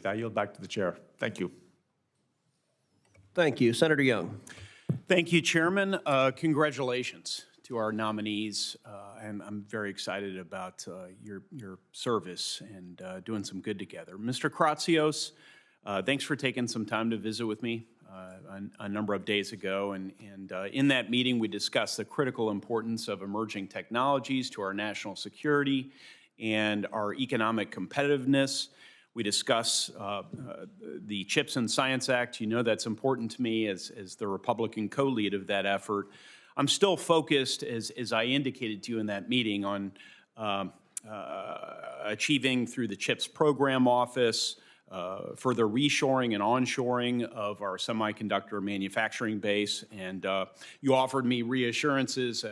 I yield back to the chair. Thank you. Thank you. Senator Young. Thank you, Chairman. Congratulations to our nominees. And I'm very excited about your service and doing some good together. Mr. Kratsios, thanks for taking some time to visit with me a number of days ago. And in that meeting, we discussed the critical importance of emerging technologies to our national security and our economic competitiveness. We discuss the CHIPS and Science Act. You know that's important to me as the Republican co-lead of that effort. I'm still focused, as I indicated to you in that meeting, on achieving through the CHIPS Program Office, further reshoring and onshoring of our semiconductor manufacturing base. And you offered me reassurances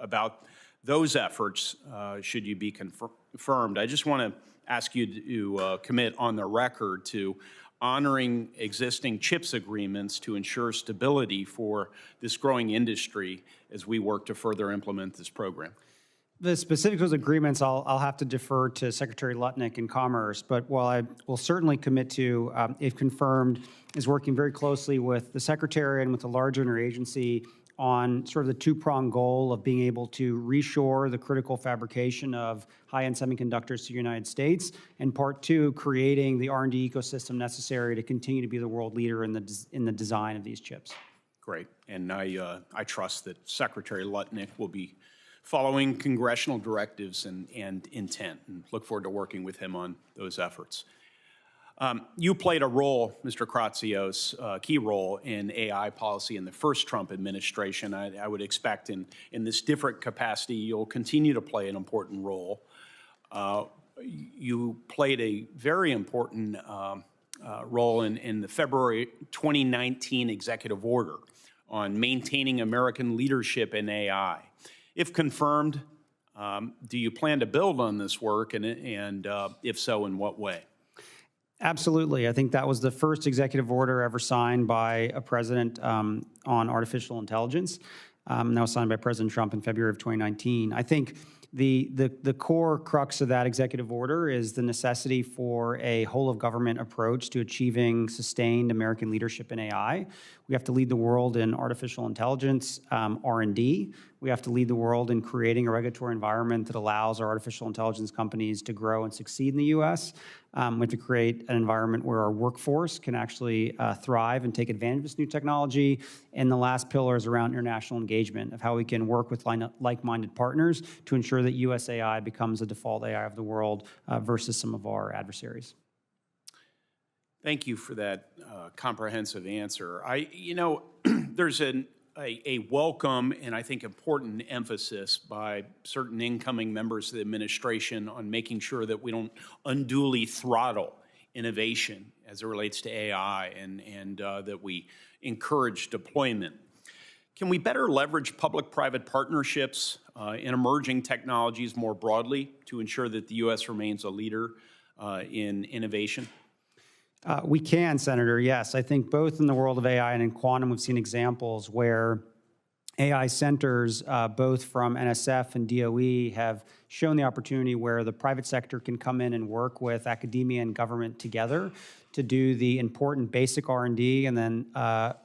about those efforts should you be confirmed. I just want to ask you to commit on the record to honoring existing CHIPS agreements to ensure stability for this growing industry as we work to further implement this program. The specifics of those agreements, I'll have to defer to Secretary Lutnick in Commerce, but while I will certainly commit to, if confirmed, is working very closely with the Secretary and with the larger interagency on sort of the two-pronged goal of being able to reshore the critical fabrication of high-end semiconductors to the United States, and part two, creating the R&D ecosystem necessary to continue to be the world leader in the design of these chips. Great, and I trust that Secretary Lutnick will be following congressional directives and intent, and look forward to working with him on those efforts. You played a role, Mr. Kratsios, a key role in AI policy in the first Trump administration. I would expect in this different capacity, you'll continue to play an important role. You played a very important role in the February 2019 executive order on maintaining American leadership in AI. If confirmed, do you plan to build on this work, and if so, in what way? Absolutely. I think that was the first executive order ever signed by a president on artificial intelligence. That was signed by President Trump in February of 2019. I think the core crux of that executive order is the necessity for a whole-of-government approach to achieving sustained American leadership in AI. We have to lead the world in artificial intelligence R&D. We have to lead the world in creating a regulatory environment that allows our artificial intelligence companies to grow and succeed in the U.S. We have to create an environment where our workforce can actually thrive and take advantage of this new technology. And the last pillar is around international engagement, of how we can work with like-minded partners to ensure that U.S. AI becomes the default AI of the world versus some of our adversaries. Thank you for that comprehensive answer. There's a welcome and I think important emphasis by certain incoming members of the administration on making sure that we don't unduly throttle innovation as it relates to AI and that we encourage deployment. Can we better leverage public-private partnerships in emerging technologies more broadly to ensure that the U.S. remains a leader in innovation? We can, Senator, yes. I think both in the world of AI and in quantum, we've seen examples where AI centers, both from NSF and DOE, have shown the opportunity where the private sector can come in and work with academia and government together to do the important basic R&D and then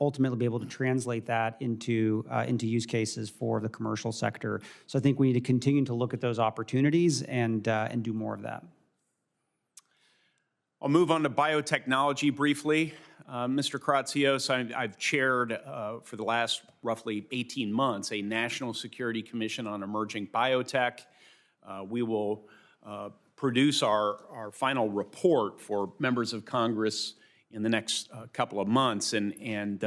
ultimately be able to translate that into use cases for the commercial sector. So I think we need to continue to look at those opportunities and do more of that. I'll move on to biotechnology briefly. Mr. Kratsios, I've chaired for the last roughly 18 months a National Security Commission on Emerging Biotech. We will produce our final report for members of Congress in the next couple of months, and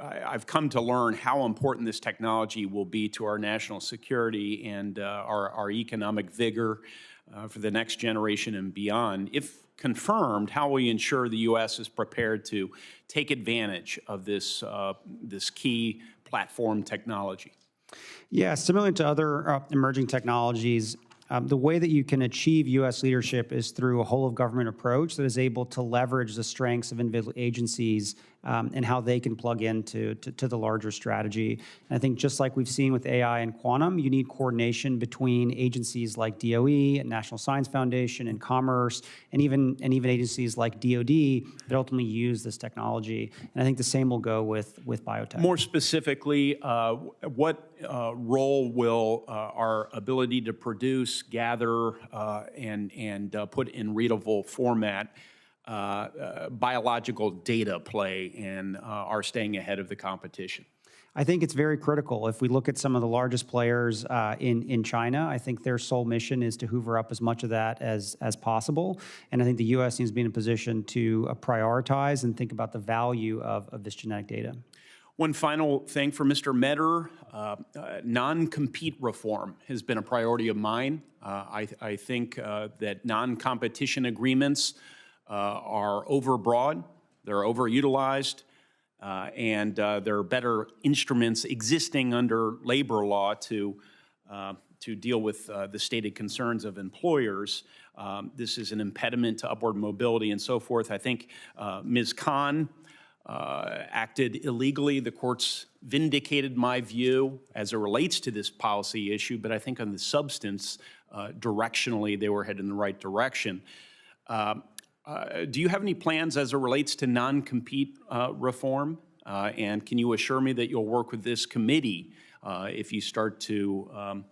I've come to learn how important this technology will be to our national security and our economic vigor for the next generation and beyond. If confirmed, how will you ensure the U.S. is prepared to take advantage of this key platform technology? Yeah, similar to other emerging technologies, the way that you can achieve U.S. leadership is through a whole-of-government approach that is able to leverage the strengths of individual agencies and how they can plug into to the larger strategy. And I think just like we've seen with AI and quantum, you need coordination between agencies like DOE and National Science Foundation and Commerce, and even agencies like DoD that ultimately use this technology. And I think the same will go with biotech. More specifically, what role will our ability to produce, gather, and put in readable format biological data play in our staying ahead of the competition? I think it's very critical. If we look at some of the largest players in China, I think their sole mission is to hoover up as much of that as possible. And I think the U.S. needs to be in a position to prioritize and think about the value of this genetic data. One final thing for Mr. Metter, non-compete reform has been a priority of mine. I think that non-competition agreements are overbroad, they're overutilized, and there are better instruments existing under labor law to deal with the stated concerns of employers. This is an impediment to upward mobility and so forth. I think Ms. Khan acted illegally. The courts vindicated my view as it relates to this policy issue, but I think on the substance, directionally, they were headed in the right direction. Do you have any plans as it relates to non-compete reform? And can you assure me that you'll work with this committee if you start to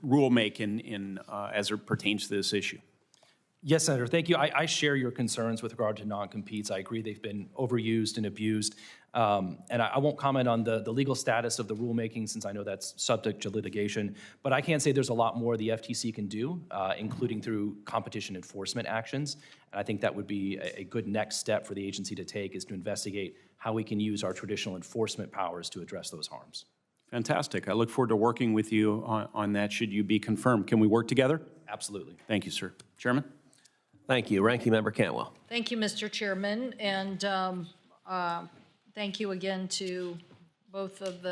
rule-make as it pertains to this issue? Yes, Senator, thank you. I share your concerns with regard to non-competes. I agree they've been overused and abused. And I won't comment on the legal status of the rulemaking since I know that's subject to litigation. But I can say there's a lot more the FTC can do, including through competition enforcement actions. And I think that would be a good next step for the agency to take, is to investigate how we can use our traditional enforcement powers to address those harms. Fantastic. I look forward to working with you on that should you be confirmed. Can we work together? Absolutely. Thank you, sir. Chairman? Thank you. Ranking Member Cantwell. Thank you, Mr. Chairman, and thank you again to both of the